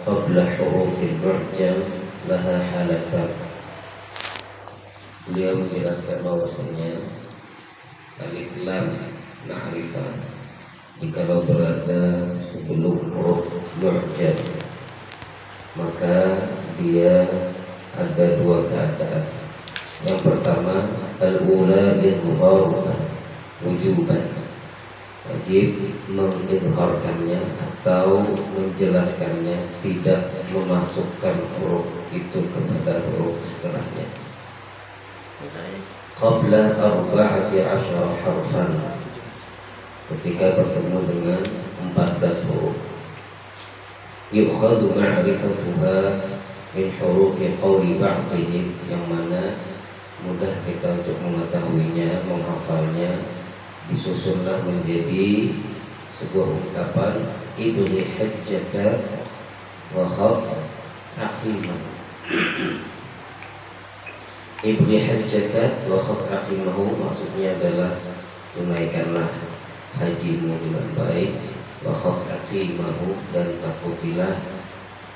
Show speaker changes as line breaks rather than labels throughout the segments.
qabla hurufil mu'jam laha halatan. Beliau menjelaskan bahwasanya alif lam ma'rifah jikalau berada sebelum huruf mu'jam maka dia ada dua keadaan. Yang pertama, al-ula idhharuha wujuban, wajib mengidharkannya atau menjelaskannya, tidak memasukkan huruf itu kepada huruf setelahnya. Qabla 14 harfan, ketika bertemu dengan 14 huruf. Yu'khadhu ma'rifatuha min hurufi qawli ba'dihim, yang mana mudah kita untuk mengetahuinya, menghafalnya. Disusunlah menjadi sebuah ungkapan ibni hajjaka wa khaf aqimah. Ibni hajjaka wa khaf aqimahu maksudnya adalah tunaikanlah hajimu dengan baik, wa khaf aqimahu dan takutilah.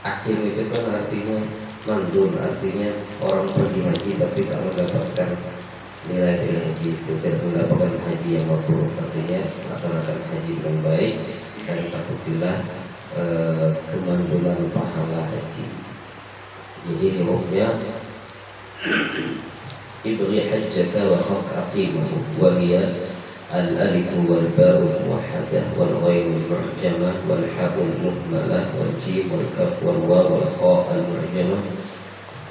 Aqim itu kan artinya mandul, artinya orang pergi haji tapi tak mendapatkan nilai haji itu, tidak mendapatkan haji yang mabrur. Artinya laksanakan haji dengan baik dan takutilah kemandulan pahala haji. Jadi hurufnya ibri hajjaka wa khaf aqimahu, wa hiya al-alif wal ba'u muwahhadah wal ghainu mu'jamah wal ha'u muhmalah wal jim wal kaf wal waw wal kha al mu'jamah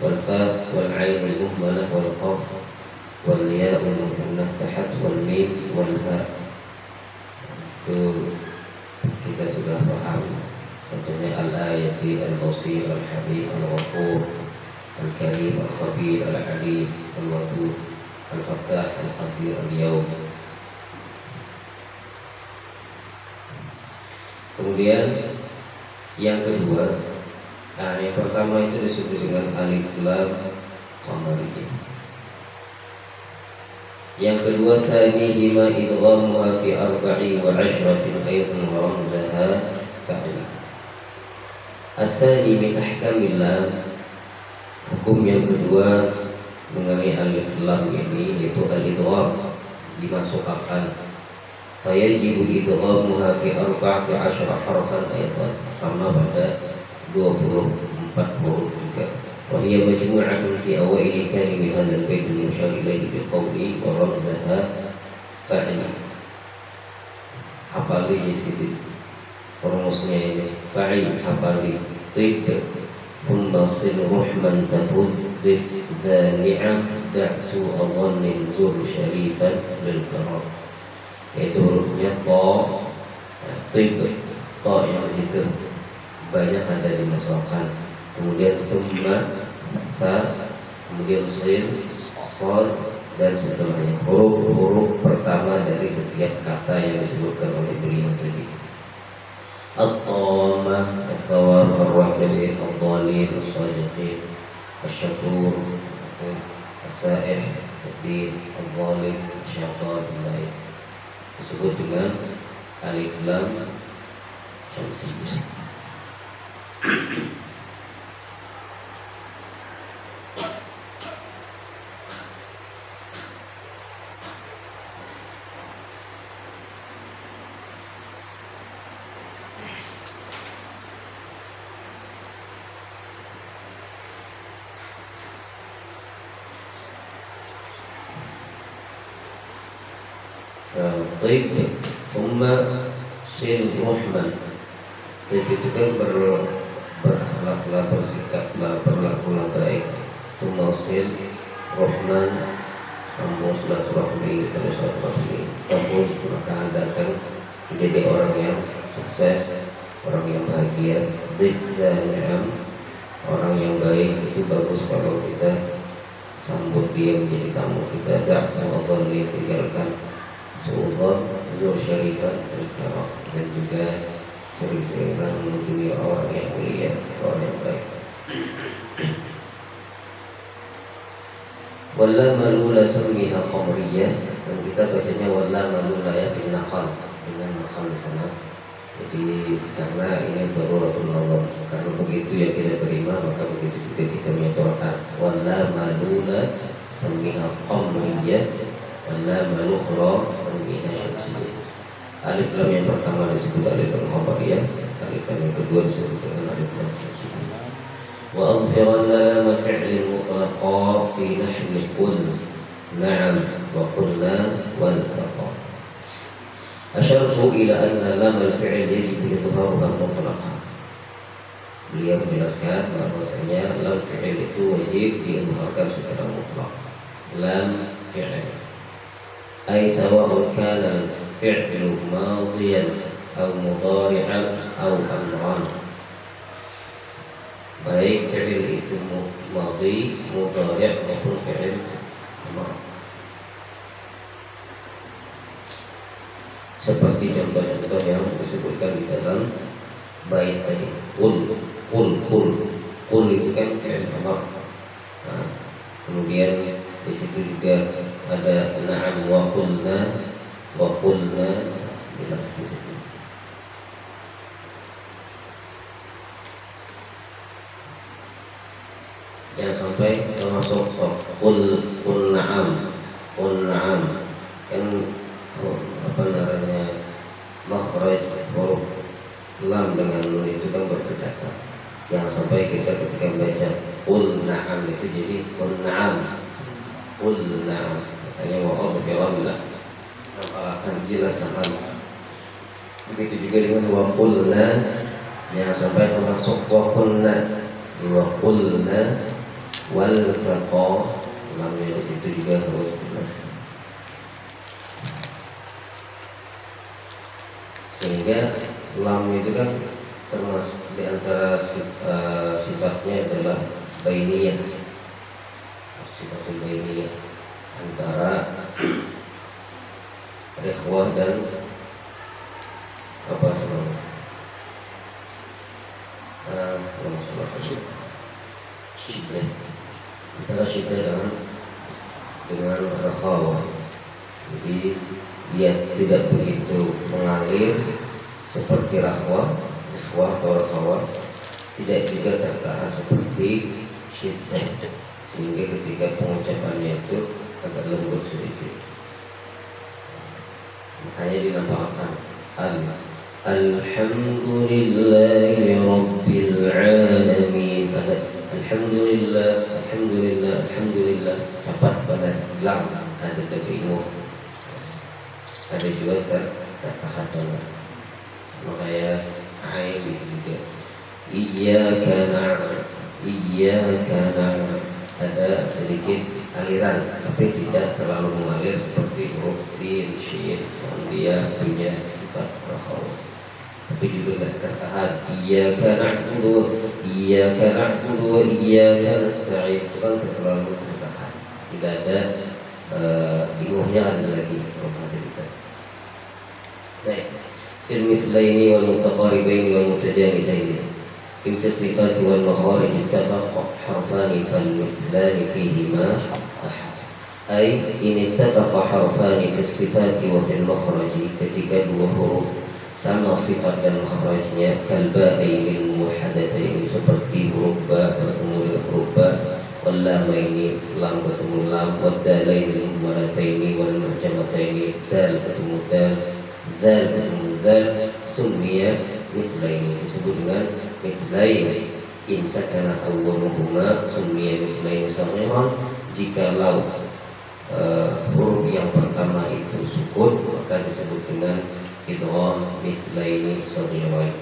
wal fa wal 'ain muhmalah wal qaf wal ya' muthannath tahat wal mim wal ha. Itu kita sudah paham. Contohnya al-ayati al-basir al-habib al-ghafur al-karim al-khabir al-alim al-wadud al-fattah al-qadir al-yawm. Kemudian yang kedua, yang pertama itu disebut dengan alif lam qamariyah. Yang kedua, tsanihima idghamuha fi 14 ayatan wa ramzaha fa'ila. Ats-tsani min ahkamil lam, hukum yang kedua mengenai alif lam ini yaitu al-idgham, dimasukkan. Fayajibu idghamuha fi 14 harfan ayatan, sama pada 24 huruf juga. Wa hiya majmu'atun fi awaili kalimi hadzal bait al-mushar ilayhi bi qawli wa ramzaha fa'ila. Hafali sedikit rumusnya ini. Fa'il hafali tib thumma sil ruhman tafuz dif dhani'am da'su adhannin zur syarifan lil karam. Yaitu hurufnya to, tib, to yang disitu banyak ada dimasukkan. Kemudian summa, sa, kemudian sin, sol dan setelahnya. Huruf-huruf pertama dari setiap kata yang disebutkan oleh beliau tadi. At-tamah, at-tawar, ar-rakibin, ad-dhalin, as-sajiqin, asy-syakur, as-sa'ih, ad-din, ad-dhalim, asy-syaitan, al-lain. Disebut dengan alif lam syamsiyah. Taib, thumma sil ruhman. Taib itu kan berakhlaklah, bersikaplah, berlakulah baik. Thumma sil ruhman, sambung silaturahmi pada silaturahmi. Kampus maka anda akan menjadi orang yang sukses, orang yang bahagia. Dhif dan ni'am, orang yang baik itu bagus kalau kita sambut dia menjadi tamu kita. Da'sa wa dhalli, tinggalkan su'udhan, zur syarifan, al-karam, dan juga sering-seringlah mengunjungi orang yang mulia, orang yang baik. Walla malula sammiha qamariyah, dan kita bacanya walla malula ya bin naqal, dengan naqal di sana. Jadi karena ini daruratul nazar, karena begitu yang kita terima, maka begitu juga kita menyetorkan. Wala maluna samiha qamriyah, wala malukhra samiha syamsiyah. Alif lam yang pertama disebut alif lam khabariyah, alif lam yang kedua disebut dengan alif lam syamsiyah. Wa adhiranna lam fi'lin mutlaqa fi nahwi qul na'am wa qulna wal taqa. Asyartu ila anna lam al-fi'l yajib idharuha mutlaqan. Beliau menjelaskan bahwasanya lam fi'il itu wajib diidharkan secara mutlak. Lam fi'il ay sawa'un kana al-fi'lu madiyan aw mudhari'an aw amran. Baik fi'il itu madhi, mudhari' maupun fi'il amr. Seperti contoh-contoh yang disebutkan di dalam bait tadi. Qul itu kan fi'il amr. Nah, kemudian di situ juga ada na'am wa qulna bilafzi. Jangan sampai termasuk qul na'am kan apa namanya makhraj huruf lam dengan nun itu kan berdekatan. Jangan sampai kita ketika membaca qul na'am itu jadi qul na'am. Hanya wa bi'amla akan jelas sama. Begitu juga dengan wa qulna, jangan sampai termasuk wa qulna wal taqa, lamnya di situ juga harus jelas. Sehingga lam itu kan termasuk di antara sifatnya adalah bainiyah, sifatnya bainiyah antara ikhwah dan apa sebenarnya masalah syiddah, antara syiddah dengan rakhawah. Jadi dia tidak begitu mengalir seperti ikhwah atau rakhawah, tidak juga tertahan seperti syiddah, sehingga ketika pengucapannya itu agak lembut sedikit. Makanya dinamakan Alhamdulillahi Rabbil Alamin. Alhamdulillah cepat pada hilang, ada kebingung, ada juga tertahan. Makanya ain juga Iyyaka na'budu ada sedikit aliran, tapi tidak terlalu mengalir seperti huruf sin, shin, dia punya sifat rakhawah. Tapi juga tidak tertahan. Iyyaka na'budu wa iyyaka nasta'in, itu kan terlalu tertahan, tidak ada bingungnya lagi bahasa kita. Baik, al-mithlaini wal mutaqaribaini wal mutajanisaini. في الصفات والمخارج اتفق حرفان فالمثلان فيهما أي إن اتفق حرفان في الصفات وفي المخرج ketika dua huruf sama sifat dan makhrajnya, kalba'aini muhaddatsaini, seperti huruf ba bertemu dengan huruf ba, wal lamaini lam bertemu lam, wad dalaini muhaddatsaini wal mu'jamataini dal bertemu dal, dzal bertemu dzal, summiya mithlaini, disebut dengan mithlain. In sakana awwaluhuma summiya mithlain saghiran, jikalau huruf yang pertama itu sukun maka disebut dengan idgham mithlaini saghiran,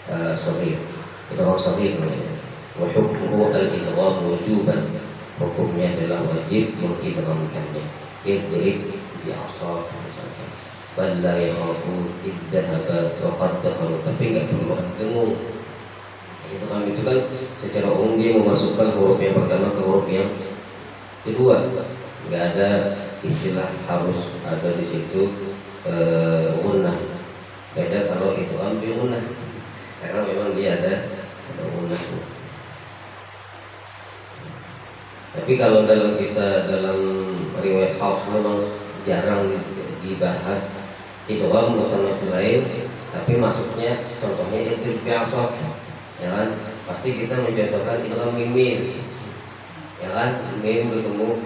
idgham saghir namanya. Wa hukmuhu al-idgham wujuban, hukumnya adalah wajib mengidghamkannya. Idrib bi 'asaka misalkan, bal la yakhafu iddahaba wa qad dakhalu, tapi enggak perlu dengung. Idgham itu kan secara umum dia memasukkan huruf yang pertama ke huruf yang kedua, nggak ada istilah harus ada di situ gunnah. Beda kalau idgham bi gunnah, karena memang dia ada gunnah. Tapi kalau dalam riwayat Hafs memang jarang dibahas idgham mutamatsil lain, tapi masuknya contohnya itu bi'asaq, ya kan? pasti kita mencontohkan idgham mim, ya kan? Mim ketemu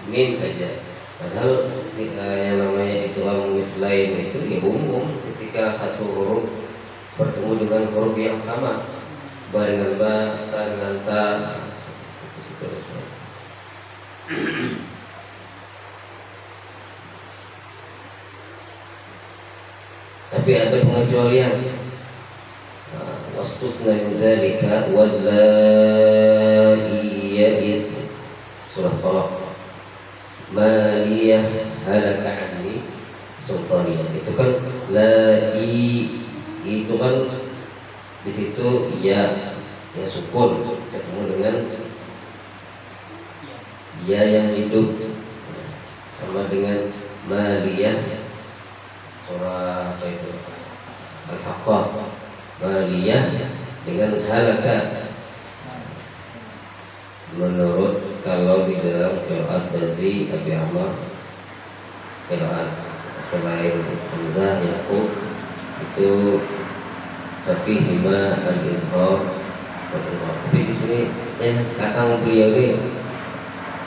mim saja. Padahal yang namanya idgham mithlain itu ya umum, ketika satu huruf bertemu dengan huruf yang sama, ba dengan ba, ta dengan ta, seterusnya. Tapi ada pengecualian. Wastusna min dzalika wallai ya'is, surah Falaq. Maliyah halaka anni sultaniyah. Itu kan lai, itu kan di situ ya sukun ketemu dengan ya yang hidup, sama dengan maliyah surah apa itu Al-Haqqah. Maliyah dengan halaka, menurut kalau di dalam qiraat Bazi, Abi Amr, qiraat selain Hamzah, Yaqub, itu tapi hima al-idhar. Tapi di sini kata beliau ini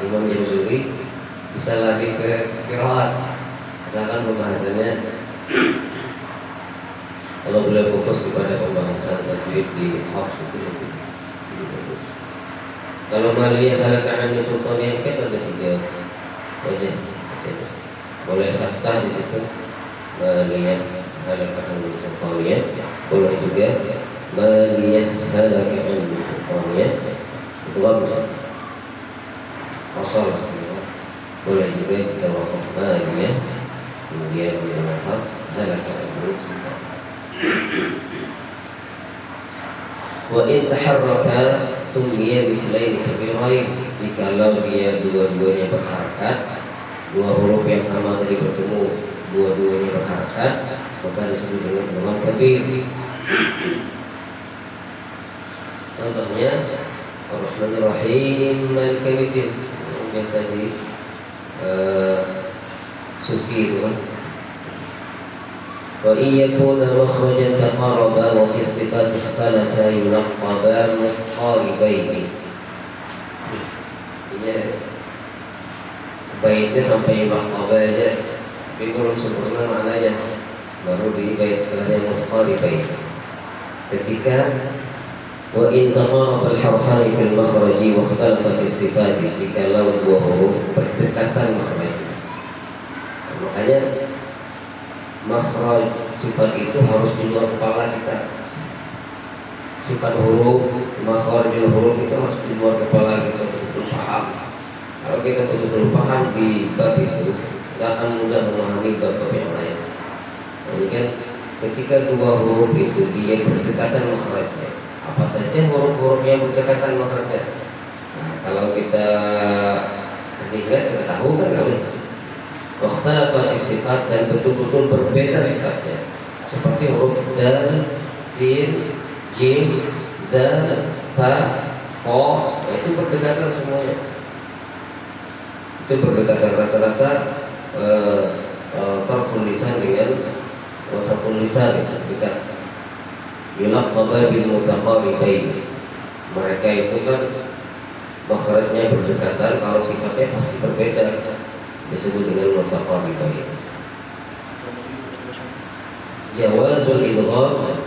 Imam Jazuli bisa lari ke qiraat, karena kan pembahasannya kalau beliau fokus kepada pembahasan tajwid di Hafs itu lebih bagus. Kalau maliyah halaka anni sultaniyah kan ada 3 wajah. Boleh sabta di situ, maliyah halaka anni sultaniyah. Boleh juga maliyah halaka anni sultaniyah. Itu bagus. Asal boleh juga kita wakaf maliyah, kemudian menafas halaka anni sultaniyah. Wa in taharraka summiya mithlaini kabirain. Jikalau dia dua-duanya berharakat, dua huruf yang sama tadi bertemu, dua-duanya berharakat, maka disebut dengan idgham kabir. Contohnya Ar-Rahmanir Rahim Maliki Yaumiddin, yang biasa di susi itu kan. Wa iyakuna makhrajan taqaraba wa fi sifat ikhtalafa yulaqaba muqaribaini. Ya, baitnya sampai yulaqaba aja, tapi belum sempurna maknanya. Baru di bait setelahnya muqaribaini. Ketika wa in taqaraba al-harfani fil makhraji wa ikhtalafa fi sifat, jika lawan dua huruf berdekatan makhrajnya. Makanya makhraj sifat itu harus di luar kepala kita. Sifat huruf, makhrajul huruf itu harus di luar kepala kita, betul-betul paham. Kalau kita betul-betul paham di bab itu, tidak akan mudah memahami bab-bab yang lain. Nah, ini kan ketika dua huruf itu dia berdekatan makhrajnya, apa saja huruf-huruf yang berdekatan makhrajnya. Nah, kalau kita ingat, kita tahu kan kali. Waktu sifat dan betul-betul berbeda sifatnya, seperti huruf dal, sin, jim, dal, ta, ho, itu berdekatan semuanya. Itu berdekatan rata-rata tarful lisan dengan wasaful lisan dekat. Yulaqaba bil mutaqaribain. Mereka itu kan makhrajnya berdekatan, kalau sifatnya pasti berbeda, disebut dengan mutaqaribain. Jawazul idgham,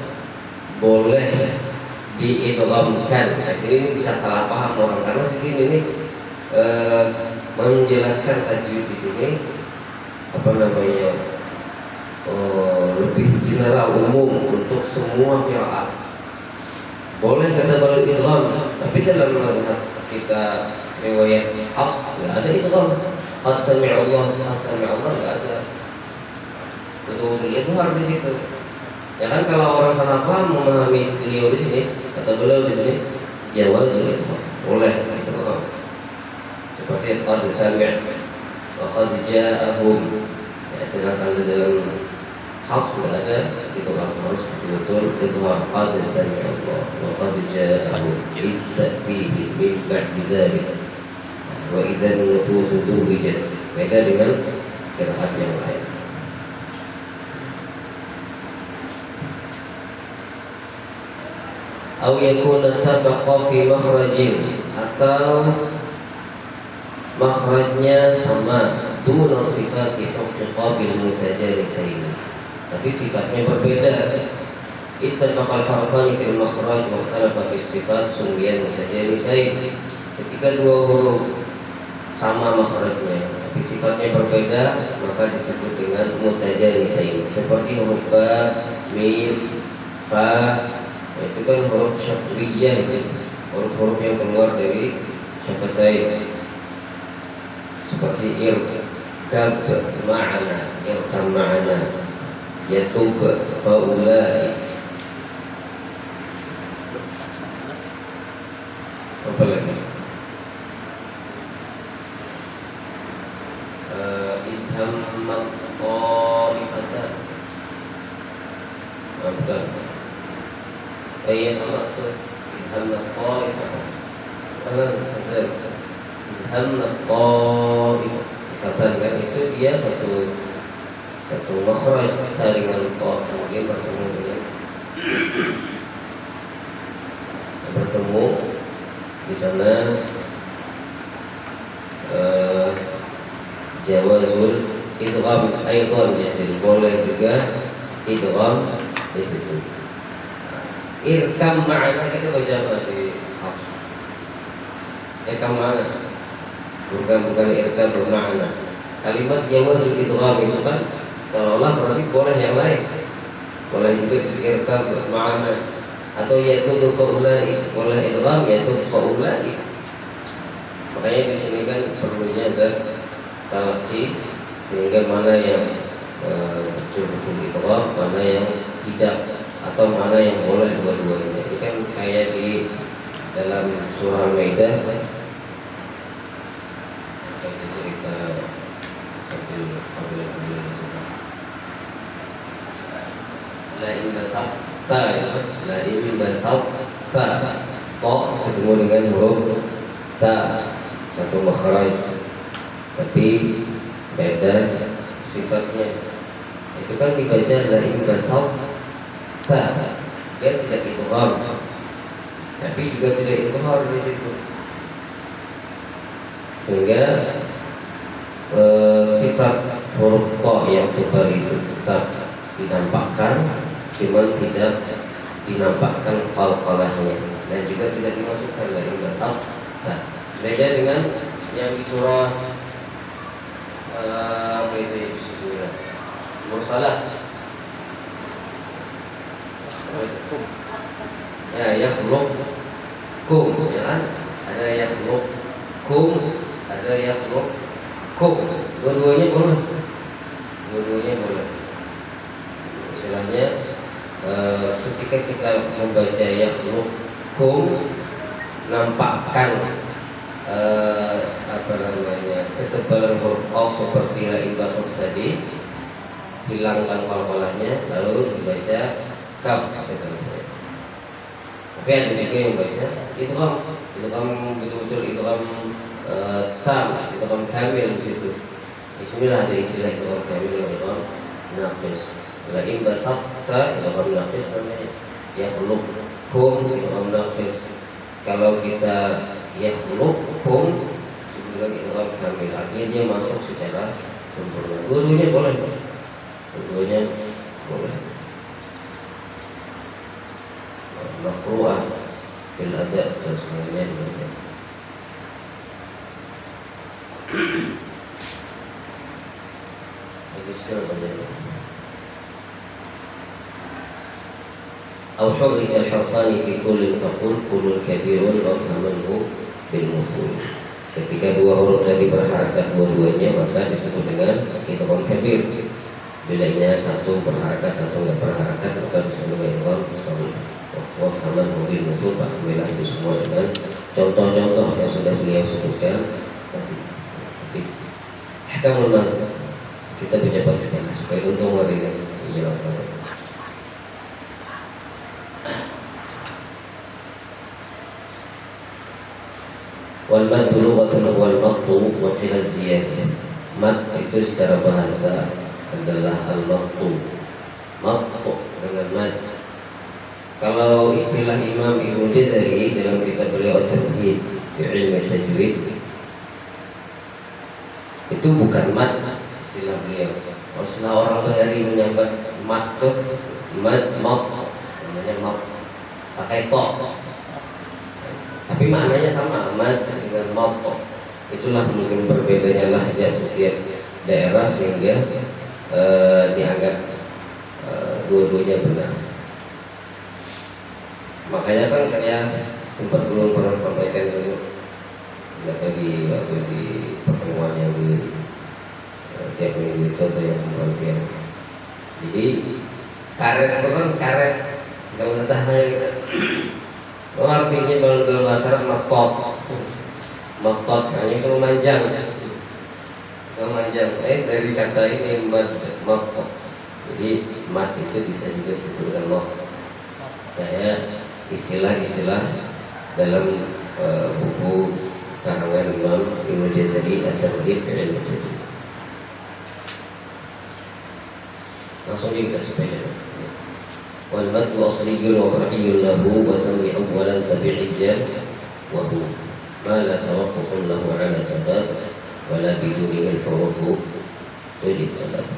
boleh diidghamkan. Nah, sini bisa salah paham orang, karena sini ini menjelaskan tajwid di sini apa namanya, lebih general, umum untuk semua qiraat. Boleh kata balul idgham, tapi dalam mazhab kita riwayat Hafs enggak ada idgham. Qad sami'allah, as-sami'allah enggak ada. Betul-betul itu harus di situ. Ya kan, kalau orang salah paham memahami beliau di sini, kata beliau di sini, jawazul idgham, boleh idgham. Seperti qad sami' wa qad ja'ahum. Ya, sedangkan di dalam Hafs enggak ada itu, harus betul-betul idgham. Qad sami'allah wa qad ja'ahum ittatihi min ba'di dzalik. Wa idzan nufusu zuwijat. Beda dengan qiraat yang lain. Au yakuna tafaqa fi makhrajin, atau makhrajnya sama, duna sifati hukmi mutajalisain, tapi sifatnya berbeda. Ittafaqal harfani fil makhraj wa ikhtalafa fis sifat summiyan mutajalisain. Ketika dua huruf sama makhrajnya tapi sifatnya berbeda, maka disebut dengan mutajalisain. Seperti huruf ba, mim, fa, itu kan huruf syatriyah, itu huruf-huruf yang keluar dari syafatain. Seperti irkab ma'ana, irkab ma'ana, yatub faulai. Apa lagi? Idhammat qa'ifatan. Bukan. Iya sama tuh. Idhammat qa'ifatan. Karena saja idhammat qa'ifatan kan itu dia satu makhraj taringan qa, kemudian bertemu di sana jawazul idgham aidan di situ, boleh juga idgham di situ. Irkam ma'ana kita baca apa di Hafs? Irkam ma'ana bukan irkam bermakna. Kalimat jawazul idgham itu kan seolah berarti boleh yang lain, boleh juga irkam bermakna, atau yaitu faulai, boleh idgham yaitu faulai. Makanya di sini kan perlunya ada talaqi, sehingga mana yang betul-betul idgham, mana yang tidak, atau mana yang boleh dua-duanya. Ini kan kayak di dalam surah Al-Maidah kan, ada cerita la in basata, la in basata, to ketemu dengan huruf ta, satu makhraj tapi beda sifatnya. Itu kan dibaca la in basata, dia tidak idgham tapi juga tidak idgham di situ, sehingga sifat huruf ta yang tebal itu tetap dinampakkan, cuma tidak dinampakkan qalqalahnya, dan juga tidak dimasukkan la in basata. Beda dengan yang di surah apa itu surah Mursalat, ya yakhluqkum, ya kan? Ada yakhluqkum, ada yakhluqkum, dua-duanya boleh, istilahnya ketika kita membaca yakhluqkum, nampakkan ketebalan huruf qaf seperti la in basat tadi, hilangkan qalqalahnya, lalu dibaca kaf setelahnya. Tapi ada juga yang baca idgham betul-betul idgham tam, idgham kamil di situ. Bismillah, ada istilah idgham kamil, idgham naqis. La in basatta idgham naqis namanya, yakhluqkum idgham naqis. Kalau kita yakhluqkum sebelum idgham kamil, artinya dia masuk secara sempurna. Dua-duanya boleh. Makruah fil ada sebenarnya dibaca. Istilah saja. Au hurrika al-harfani fi kullin faqul kullun kabirun wa fahamanhu bil musul. Ketika dua huruf tadi berharakat dua-duanya, maka disebut dengan idgham kabir. Bilanya satu berharakat, satu enggak berharakat, maka disebut dengan idgham musul. Wa fahamanhu bil musul. Alhamdulillah, itu semua dengan contoh-contoh yang sudah beliau sebutkan tadi. Ahkamul mad, kita baca supaya untung hari ini menjelaskan. Wal mad lughatan wal maqtu wa qila ziyadah. Mad itu secara bahasa adalah al maqtu. Maqtu dengan mad Kalau istilah Imam Ibnu Jazari dalam kitab beliau At-Tamhid fi Ilmi Tajwid, itu bukan mat istilah beliau. Kalau istilah orang tuh hari menyambat mat tuh mat namanya mat pakai to, tapi maknanya sama mat dengan mat. Itulah mungkin berbedanya lahjah setiap daerah sehingga dianggap dua-duanya benar. Makanya kan kayak sempat belum pernah sampaikan dulu, nggak tahu di waktu di pertemuan yang di tiap minggu itu atau yang kemarin. Jadi karet itu kan karet, nggak usah hanya kita. Oh, artinya dalam bahasa Arab matot, hanya sama manjang, dari kata ini matot. Jadi mat itu bisa juga disebutkan matot. Kayak istilah-istilah dalam buku karangan Imam Ibnu Jazari At-Tamhid fi Ilmi Tajwid. Langsung kita supaya wal mad asliyun wa far'iyyun lahu wa sami awwalan tabi'iyyan wa hu ma la tawaqqufun lahu 'ala sabab wa la bidunihi al-huruf tujid talab.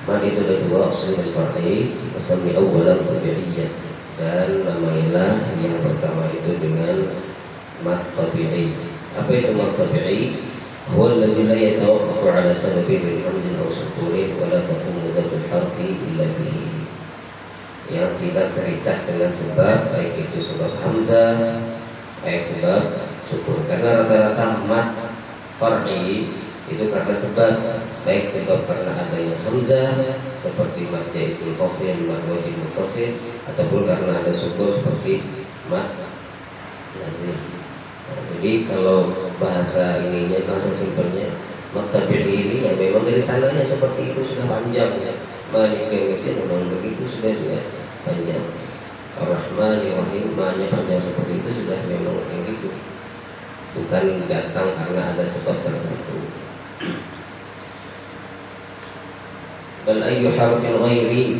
Mad itu ada dua, asli dan far'i. Wa sami awwalan tabi'iyyan, dan namailah yang pertama itu dengan mad tabi'i. Apa itu mad tabi'i? Huwa alladhi la yatawaqqafu 'ala sababin min hamzin aw sukunin wa la taqumu dhatul harfi illa bihi. Yang tidak terikat dengan sebab, baik itu sebab hamzah, baik sebab sukun. Karena rata-rata mad far'i itu karena sebab, baik sebab karena adanya hamzah seperti mad jaiz munfasil, mad wajib munfasil, ataupun karena ada sukun seperti mad lazim. Nah, jadi kalau bahasa ininya, bahasa simpelnya, mad tabi'i ini ya memang dari sananya seperti itu sudah panjang ya. Malik itu memang begitu sudah panjang. Ar-Rahman Ar-Rahim maknanya panjang seperti itu sudah memang yang gitu. Bukan datang karena ada sebab tertentu. Bal ayyu harfin ghairi,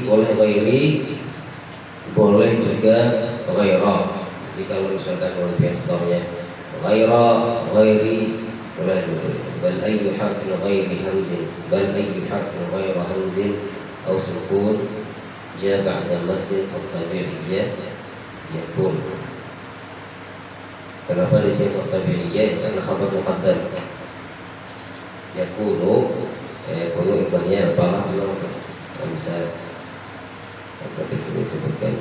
boleh juga ghaira. Jadi kalau misalkan walaupun storenya ghairi boleh juga. Bal ayyu harfin ghairi hamzin, bal ayyu harfin ghaira hamzin aw sukun ja ba'da maddin tabi'iyyah yakun. Kenapa disebut tabi'iyyah? Karena khabar muqaddam. Yakunu perlu ibahnya apalah belum bisa apa disini sebutkan.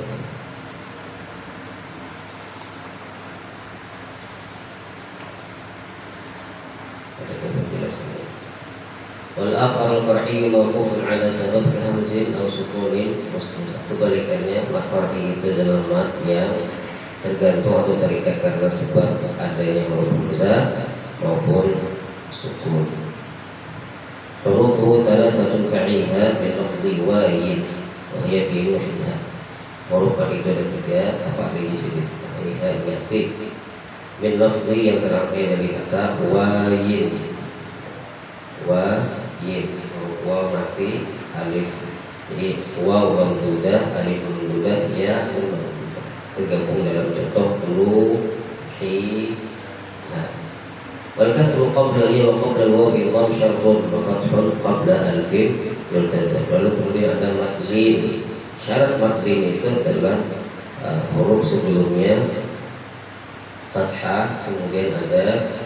Ada penjelasannya. Wal akhar al-far'i mawqufun 'ala sabab ka hamzin aw sukunin mustaqil. Kebalikannya mad far'i itu dalam mad yang tergantung atau terikat karena sebab adanya huruf hamzah maupun sukun. Hurufuhu thalathatun fa'iha min lafzi wa'id wa hiya fi nuhha. Huruf itu ada tiga, apa di sini? Fa'iha yati min lafzi yang terangkai dari kata wa'id. Huruf waw mati, alif. Jadi waw mamdudah, alif mamdudah, ya mamdudah. Tergabung dalam contoh nuhha. Wal kasru qabla li wa qabla al-waw idgham syartun wa fathun qabla alfin yultazam. Lalu kemudian ada madlin. Syarat madlin itu adalah huruf sebelumnya fathah, kemudian ada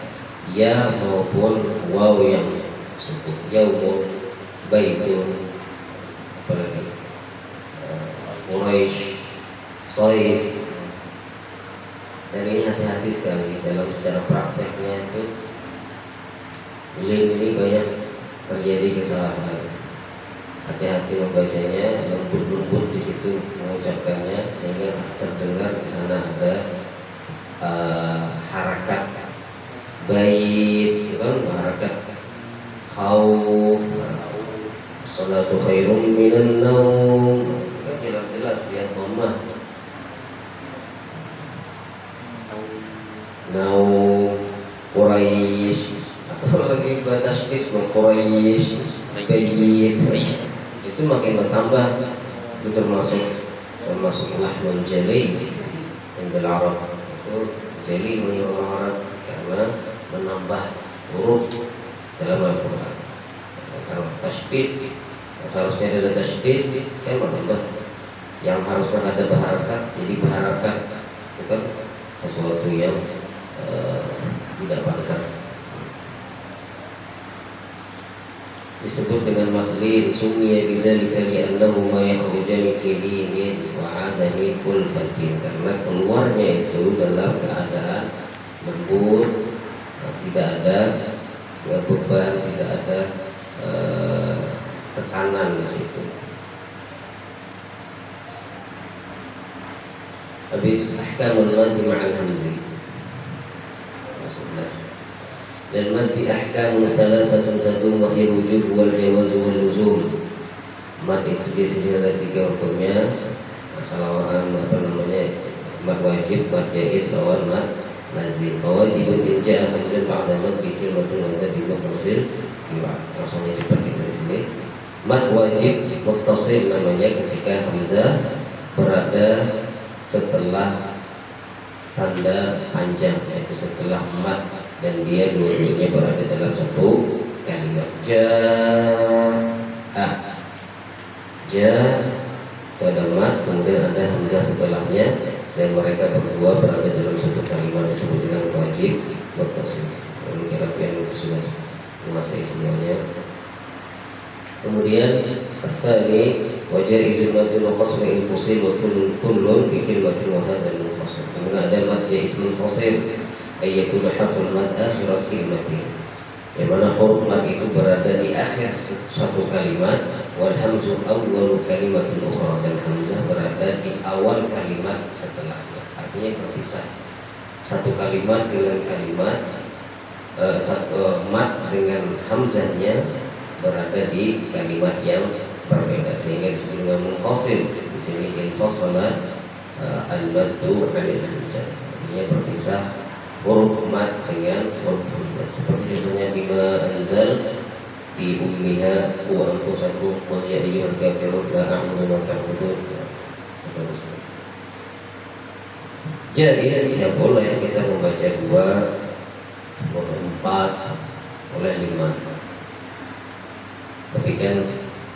ya maupun waw yang sukun. Yaumun, baitun, apalagi Quraisy, Said. Dan ini hati-hati sekali dalam secara prakteknya itu lin ini banyak terjadi kesalahan. Hati-hati membacanya, lembut-lembut di situ mengucapkannya sehingga terdengar di sana ada harakat bait, itu kan harakat khauf, salatu khairum minan naum. Kan jelas-jelas lihat dhammah. Naum, Quraisy, atau lagi batasbih Quraisy, Bait, itu makin bertambah. Itu termasuk termasuk lahnul jali yang Arab itu jali menurut orang Arab karena menambah huruf dalam Al-Quran. Kalau tasydid seharusnya ada tasydid kan menambah, yang harusnya ada baharakat jadi baharakat, itu kan sesuatu yang tidak pantas. Disebut dengan madlin sumia bidzalika li'annahu ma yakhrujani fi linin wa 'adami kulfatin, karena keluarnya itu dalam keadaan lembut, tidak ada beban, tidak ada tekanan di situ. Habis ahkamul madhi ma'al hamzi. Dan madhi ahkamun thalathatun tadum wa hiya wujub wal jawaz wal luzum. Mad itu di sini ada 3 hukumnya. Masalah mad wajib, mad jaiz, lawan mad lazim. Wajibun in ja'a hamzun ba'da mad bi kalimatin wa bi muttasil. Langsungnya seperti di sini. Mad wajib muttasil namanya ketika hamzah berada setelah tanda panjang, yaitu setelah mad dan dia dua-duanya berada dalam satu kalimat. Ja itu ada mad, kemudian ada hamzah setelahnya, dan mereka berdua berada dalam satu kalimat disebut dengan wajib muttasil. Kira-kira itu sudah menguasai semuanya. Kemudian tsani wajah izul madul qasma al-fusil wa kullun bi kalimatin wa hadzal munfasil. Kemudian ada mad jaiz munfasil ayyakun harful mad akhirat kalimatin, yang mana huruf mad itu berada di akhir suatu kalimat, wal hamzu awwalu kalimatin ukhra, dan hamzah berada di awal kalimat setelahnya. Artinya berpisah. Satu kalimat dengan kalimat satu mad dengan hamzahnya berada di kalimat yang berbeda, sehingga disebut dengan munfasil. Di sini infasala al-maddu 'anil hamzah, artinya berpisah huruf mad dengan huruf hamzah. Seperti contohnya bima anzal fi ummiha wa anfusakum qul ya ayyuhal kafirun la a'budu ma ta'budun, seterusnya. Jaiz ya boleh kita membaca 2, boleh 4, boleh 5. Tapi kan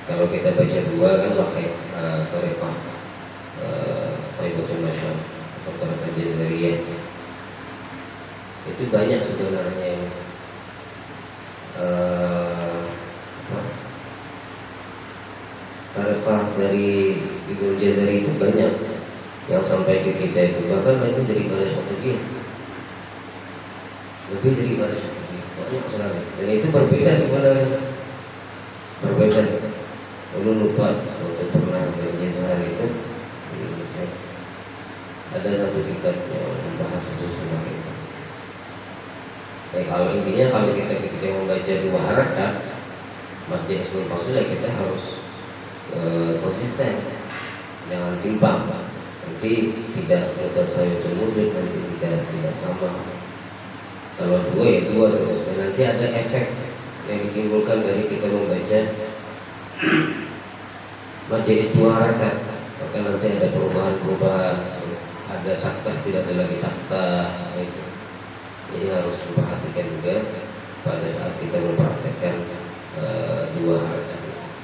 kalau kita baca 2 kan pakai tarifah taibatul masyar atau tarifah jazariyah. Itu banyak sebenarnya yang tarifah dari Ibnu Jazari itu banyak yang sampai ke kita itu, bahkan lebih daripada Syatibi, banyak sekali. Dan itu berbeda sebenarnya, berbeda. Lalu lupa untuk pernah belajar itu di Indonesia. Ada satu kitab yang membahas itu semua itu. Baik, kalau intinya kalau kita membaca 2 harakat mad jaiz munfasil, kita harus konsisten, jangan timpang. Nanti tidak mutasawwiyatul wujud, nanti tidak sama. Kalau 2 ya 2 terus, dan nanti ada efek yang ditimbulkan dari kita membaca mad jaiz 2 harakat, maka nanti ada perubahan-perubahan, ada saktah, tidak ada lagi saktah gitu. Jadi harus memperhatikan juga pada saat kita mempraktekkan 2 harakat.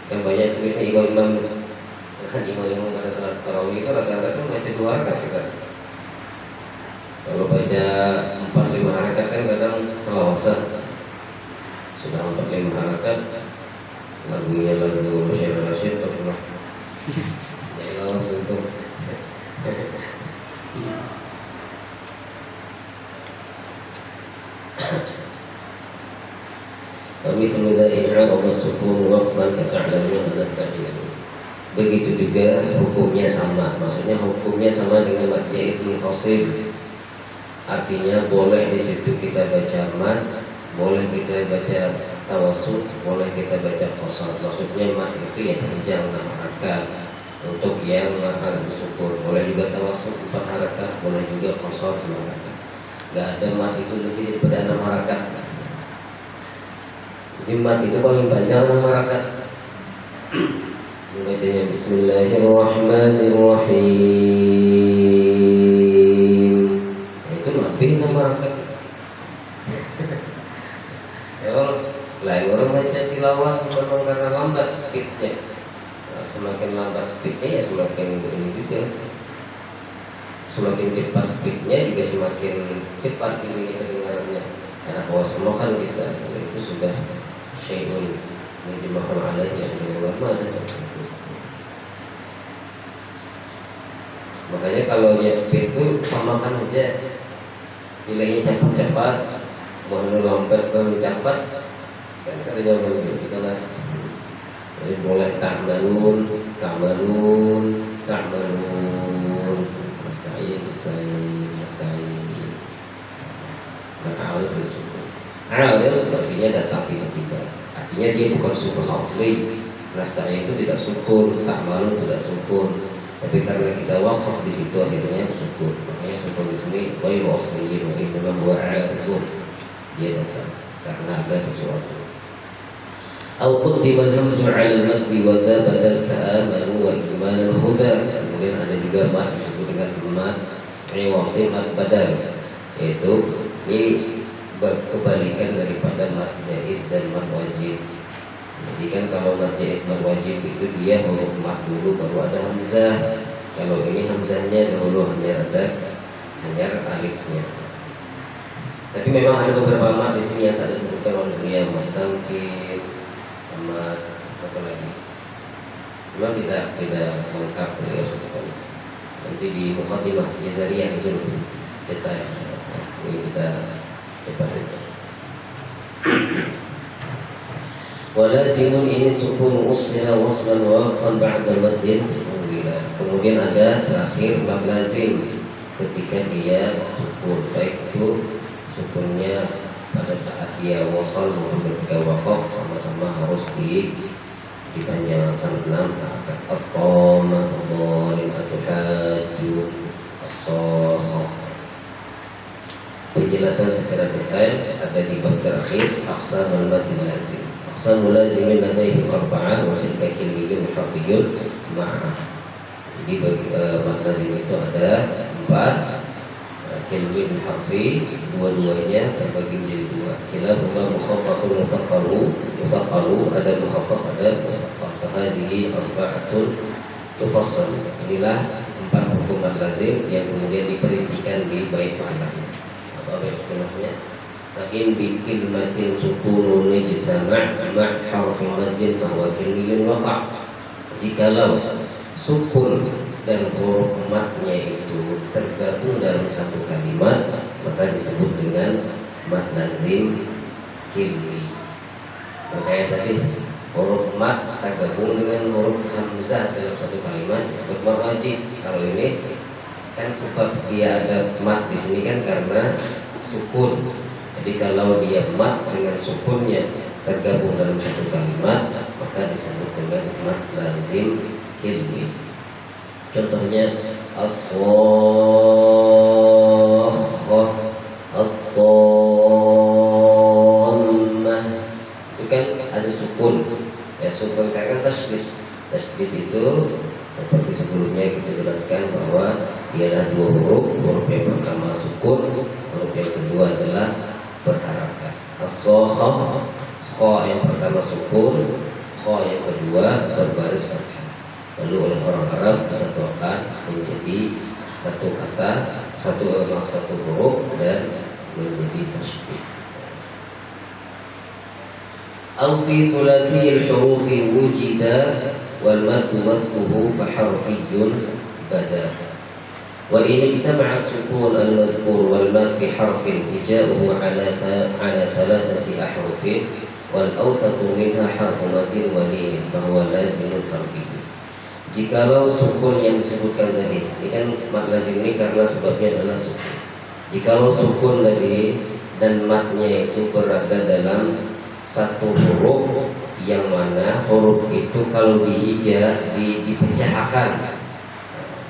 Kan banyak tulisnya imam-imam pada salat tarawih itu rata-rata itu baca 2 harakat kita. Kalau baca 4-5 harakat kan kadang kelawasan. Sudah 4-5 harakat, lagunya lagu syair-syair pernah jadi lawas untuk ومثل ذلك عرض السكون وقفا كتعلمون نستعجل. Begitu juga hukumnya sama, maksudnya hukumnya sama dengan mad jaiz munfasil. Artinya boleh di situ kita baca mad, boleh kita baca tawassul, boleh kita baca qasar. Maksudnya mad itu yang panjang 6 harakat, untuk yang akan bersyukur boleh juga tawassul 4 harakat, boleh juga qasar 2 harakat. Gak ada mad itu lebih daripada 6 harakat. Jadi mad itu paling panjang 6 harakat. Membaca bacanya Bismillahirrahmanirrahim. Itu lebih nama kan. Lain orang baca tilawah memang karena lambat speednya. Semakin lambat speednya ya semakin ini juga. Semakin cepat speednya juga semakin cepat ini kedengarannya. Karena semua kan kita itu sudah syai'un mujma'un alaihi yang ulama dan itu. Makanya kalau dia speed itu samakan aja. Nilainya cepat-cepat, mau lambat baru cepat. Kan katanya begitu kita lah. Jadi boleh ta'malun, musta'in. Maka awal bersukun. Awal artinya datang tiba-tiba. Artinya dia bukan sukun asli. Nasta'in itu tidak sukun, ta'malun tidak sukun. Tapi karena kita wakaf di situ akhirnya sukun. Makanya sukun di sini ghairu asliyin wa innama huwa 'aridun. Dia datang karena ada sesuatu. Au qaddima al-hamzu 'ala al-maddi wa dha badal ta'amalu wa ikmal al-huda. Kemudian ada juga mad disebut dengan mad mad badal, yaitu ini kebalikan daripada mad jaiz dan mad wajib. Jadi kan kalau mad jaiz mad wajib itu dia huruf mad dulu baru ada hamzah. Kalau ini hamzahnya dahulu hanya alifnya. Tapi memang ada beberapa mad di sini yang tak disebutkan oleh beliau, mad tamkin, mad apa lagi. Memang tidak lengkap beliau sebutkan. Nanti di muqaddimah Jazariyah itu detail. Ini kita coba lihat. Walazimun ini sukun usliha waslan waqan ba'da maddin. Kemudian ada terakhir mad lazim ketika dia sukun, baik itu sukunnya pada saat dia wasal maupun ketika waqaf sama-sama harus dipanjangkan 6 harokat. At-tama, ad-dhalim, at-tuhaju, as-sahah. Penjelasan secara detail ada di bab terakhir aqsamul mad lazim. Aqsamul lazimin ladaihi arba'ah wa tilka kilmiyun harfiyyun ma'ah. Jadi bagi mad lazim itu ada 4. Kilmin harfi dua-duanya terbagi menjadi 2. Kilahuma mukhaffafun musaqqalu, ada mukhaffaf ada musaqqal. Fahadihi arba'atun tufassal. Inilah 4 hukum mad lazim yang kemudian diperincikan di bait selanjutnya. Apa bait selanjutnya? Fa in bi kilmatin sukunun ijtama' ma' harfin maddin fa huwa kilmiyun waqa'. Jikalau sukun dan huruf matnya itu tergabung dalam satu kalimat, maka disebut dengan mad lazim kilmi. Makanya tadi huruf mat tergabung dengan huruf hamzah dalam satu kalimat disebut mad wajib. Kalau ini kan sebab dia ada mat di sini kan karena sukun. Jadi kalau dia mat dengan sukunnya tergabung dalam satu kalimat, maka disebut dengan mad lazim kilmi. Contohnya as-sakhah, at-tammah, itu kan ada sukun. Ya sukun karena tasydid. Tasydid itu seperti sebelumnya kita jelaskan bahwa ialah 2 huruf yang pertama sukun, huruf yang kedua adalah berharakat. As-sakhah, kha yang pertama sukun, kha yang kedua berbaris fathah. Lalu oleh orang Arab disatukan menjadi satu kata, satu huruf dan menjadi tasydid. Au fi thulathiyil hurufi wujida wal maddu wasluhu fa harfiyyun bada. Wa in ijtama'a as-sukun al-madhkur wal mad fi harfin hija'uhu ala 3 ahrufin wal awsatu minha harfu madin walin fa huwa lazimul harfiyyun. Jikalau sukun yang disebutkan tadi, ini kan mad lazim ini karena sebabnya adalah sukun. Jikalau sukun tadi dan madnya itu berada dalam satu huruf yang mana huruf itu kalau dipecahkan,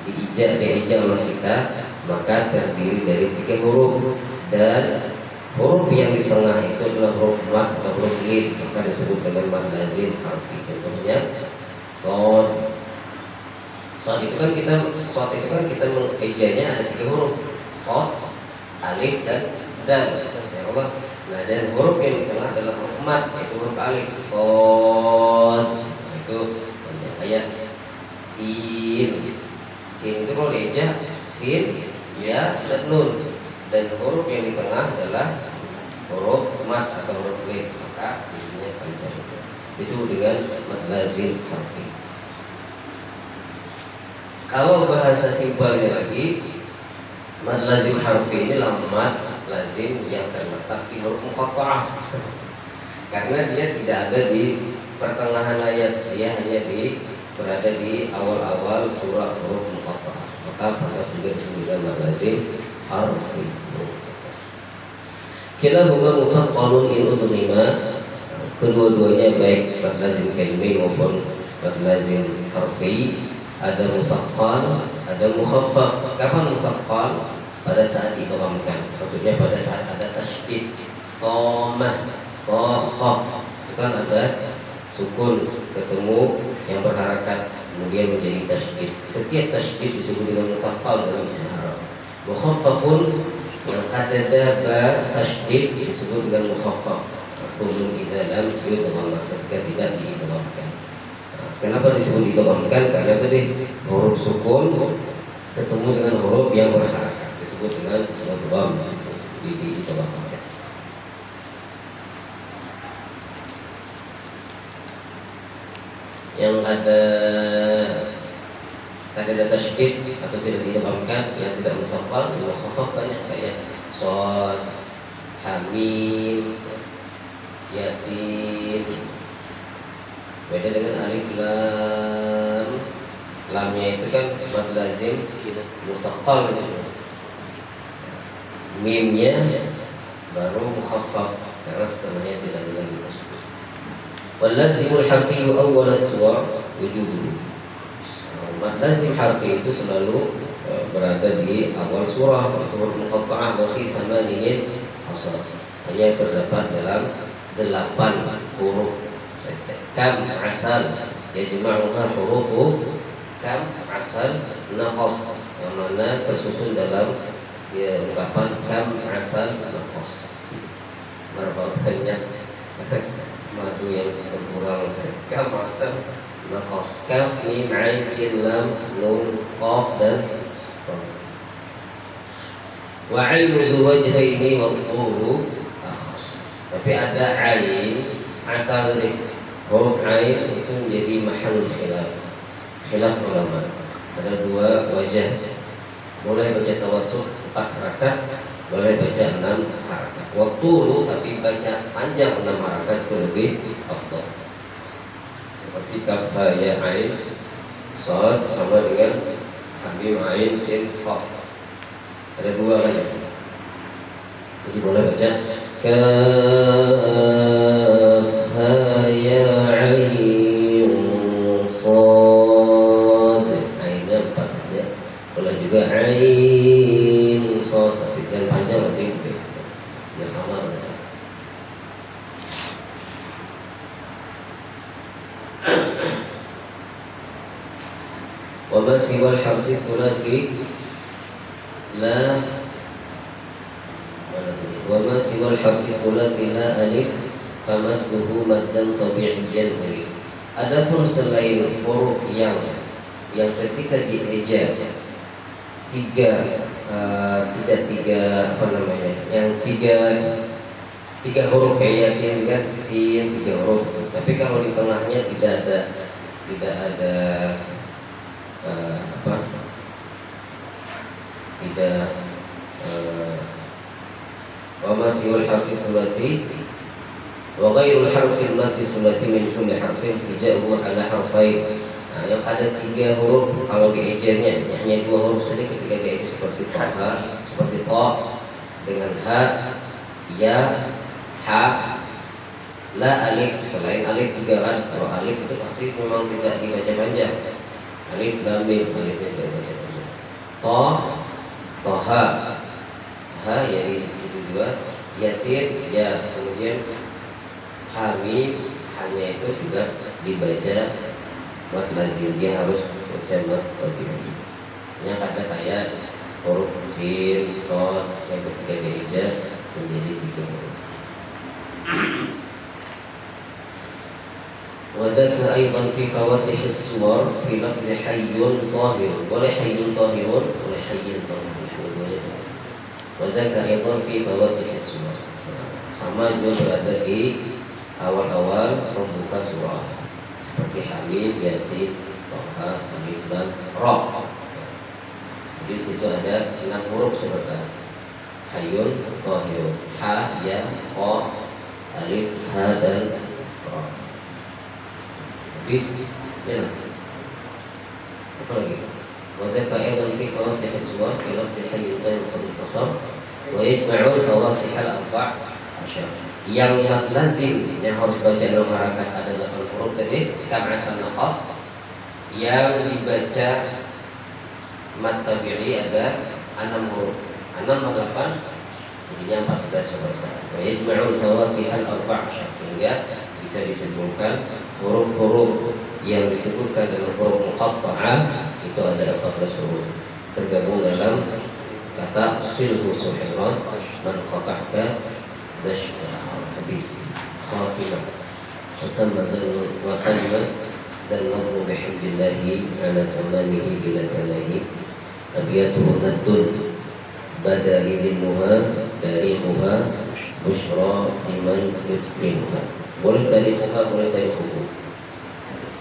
diijak oleh kita, maka terdiri dari 3 huruf dan huruf yang di tengah itu adalah huruf mad atau huruf lid, maka disebut dengan mad lazim harfi. Contohnya shad, Shad itu kan kita mengejanya ada 3 huruf. Shad, alif dan dal. Ya Allah. Nah, dan huruf yang di tengah adalah huruf mat, yaitu huruf alif. Shad. Nah, itu kayak sin. Sin itu kalau dieja sin, ya dan nun. Dan huruf yang di tengah adalah huruf mat atau huruf alif, maka ini panjang. Disebut dengan mad lazim harfi. Kalau bahasa simpelnya lagi, mad lazim harfi ini mad lazim yang terletak di huruf muqatta'ah. Karena dia tidak ada di pertengahan ayat, dia hanya berada di awal-awal surah huruf muqatta'ah. Maka pantas juga disebut dengan mad lazim harfi. Kilahuma mufaqqalun in udghima. Kedua-duanya baik mad lazim kalimi maupun mad lazim harfi, ada mufaqqal, ada mukhaffaf. Kapan mufaqqal? Pada saat idghamkan. Maksudnya pada saat ada tasydid. Dhammah, shaqqah. Itu kan ada sukun ketemu yang berharakat kemudian menjadi tasydid. Setiap tasydid disebut dengan mufaqqal dalam istilah Arab. Mukhaffafun yang kadada ba tasydid disebut dengan mukhaffaf. Kulun idza lam yudgham, ketika tidak diidghamkan. Kenapa disebut idghamkan? Karena tadi huruf sukun ketemu dengan huruf yang berharakat disebut dengan idgham, diidghamkan. Yang ada tasydid atau tidak diidghamkan, yang tidak mufaqqal, mukhaffaf banyak kayak shad, hamim, yasin. Beda dengan alif lam. Lamnya itu kan mad lazim mufaqqal gitu. Mimnya baru mukhaffaf karena setelahnya tidak ada lagi tasydid. Wal lazimul harfi awwal as-suwar wujuduhu. Mad lazim harfi itu selalu berada di awal surah atau huruf muqatta'ah wa fi thamaniyin asar. Hanya terdapat dalam 8 huruf saja. Kam asal yajma'uha hurufu kam asal naqas, yang mana tersusun dalam ungkapan kam asal naqas. Berapa banyak madu yang berkurang. Kam asal naqas. Kaf, mim, ain, sin, lam, nun, qaf dan shad. Wa 'ainu dzu wajhaini wa dhuru akhas. Tapi ada ain asal dari huruf ain itu menjadi mahal khilaf ulama. Ada 2 wajah. Boleh baca tawassut 4 harakat, boleh baca 6 harakat. Waktu lu tapi baca panjang 6 harakat itu lebih afdal. Seperti kaf, ha, ya, ain, shad sama dengan hamim, ain, sin, qaf. Ada 2 kan ya. Jadi boleh baca kaf, ha, ya, ain, shad. Ainnya 4 aja. Boleh juga ain, shad, tapi yang panjang nanti ya sama. Wa ma siwal harfi thulathi la وما سوى الحرف الثلاثي لا ألف فمده مدا طبيعيا ألف. Adapun selain huruf yang ketika dieja tiga huruf kayak yasin kan, sin 3 huruf. Tapi kalau di tengahnya tidak ada wa ma siwal harfi thulathi wa ghairul harfi al-madhi thulathi min kulli harfin hija'uhu ala harfain. Nah, yang ada 3 huruf kalau diejanya hanya 2 huruf saja ketika dieja, seperti ta, seperti ta dengan ha, ya, ha, la, alif. Selain alif juga kan, kalau alif itu pasti memang tidak dibaca panjang. Alif, lam, mim, alifnya tidak dibaca panjang. Ta, toha, ha, ya di situ juga. Yasin, ya, kemudian hamim, hanya itu tidak dibaca mad lazim, dia harus baca mat tabi'i. Yang kata kayak huruf sin, sod yang ketiga diija menjadi 3 huruf. Wadaka aydan fi fawatih as-suwar fi lafzi hayyun tahir. Boleh hayyun tahirun, boleh hayyin tahirun. Wadaka aydan fi fawatih as-suwar. Sama juga berada di awal-awal pembuka surah seperti Hamid, Yasin, Toha, Alif, Lam, Ra. Jadi di situ ada 6 huruf sebentar. Hayyun, Tahirun, Ha, Ya, Qa, Alif, Ha, dan Ra. Bismillah. Apa lagi? Wadaka aydan fi fawatih as-suwar fi lafzi hayyun tahirun qad fasal wa yajma'u al-fawatih al-arba' asyar. Yang lazim yang harus baca dalam harakat ada 8 huruf tadi kama sanaqas. Yang dibaca mat tabi'i ada 6 huruf. 6 atau 8 jadinya 14 sebentar. Wa yajma'ul fawatih al-arba' asyar, sehingga bisa disebutkan huruf-huruf yang disebutkan dalam huruf muqatta'ah itu ada 14 huruf tergabung dalam kata silhu suhiran man qata'ka dashka habis khatimah wa tamma dan nabu bihamdillahi ala tamamihi bila tanahi abiyatuhu naddun badali limuha tarihuha bushra liman yutqinuha. Boleh tarihuha, boleh tarihuhu.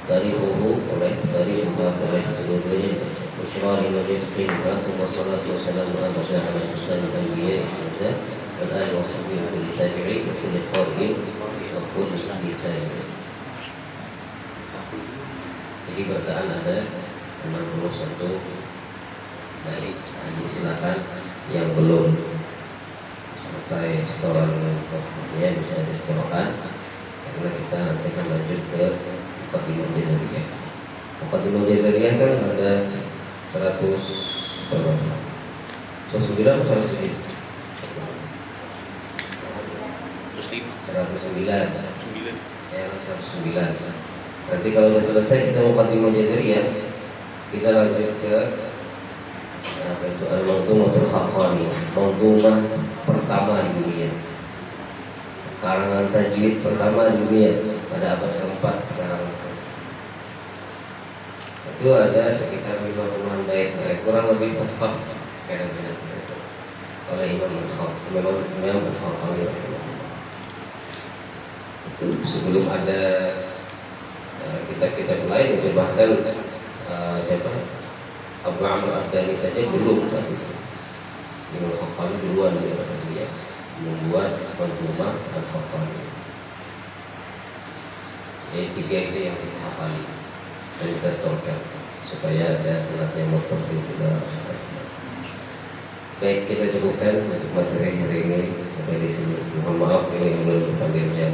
Tarihuhu boleh, tarihuha boleh, dua-duanya dibaca. Bushra liman yutqinuha. Thumma salatu wassalamu ala al-Husayn al-Anbiya wal ali wa sahbihi wa kulli tabi'i wa kulli qari'in wa kulli lisan. Jadi bertaan ada 61. Baik, jadi silakan yang belum selesai setoran ya bisa disetoran, karena kita nanti akan lanjut ke Muqaddimah Jazariyah. Muqaddimah Jazariyah kan ada 100 berapa? 109 atau 109? 109. Ya, 109. Nanti kalau sudah selesai kita Muqaddimah Jazariyah, kita lanjut ke apa itu al-Manzumatul Haqqani, manzumah pertama di dunia, karangan tajwid pertama di dunia pada abad keempat karangan. Itu ada sekitar 50-an bait, kurang lebih tepat kira-kira oleh Imam Al-Khattabi. Itu sebelum ada kitab-kitab lain, itu bahkan siapa? Abu Amr Ad-Dani saja belum saat itu. Imam Al-Khattabi duluan daripada dia membuat manzumah Al-Khattabi. Jadi 3 itu yang kita hafali dan kita setorkan supaya ada salatnya motivasi kita. Baik, kita cukupkan untuk materi hari ini sampai di sini. Mohon maaf ini belum berpanjang jam.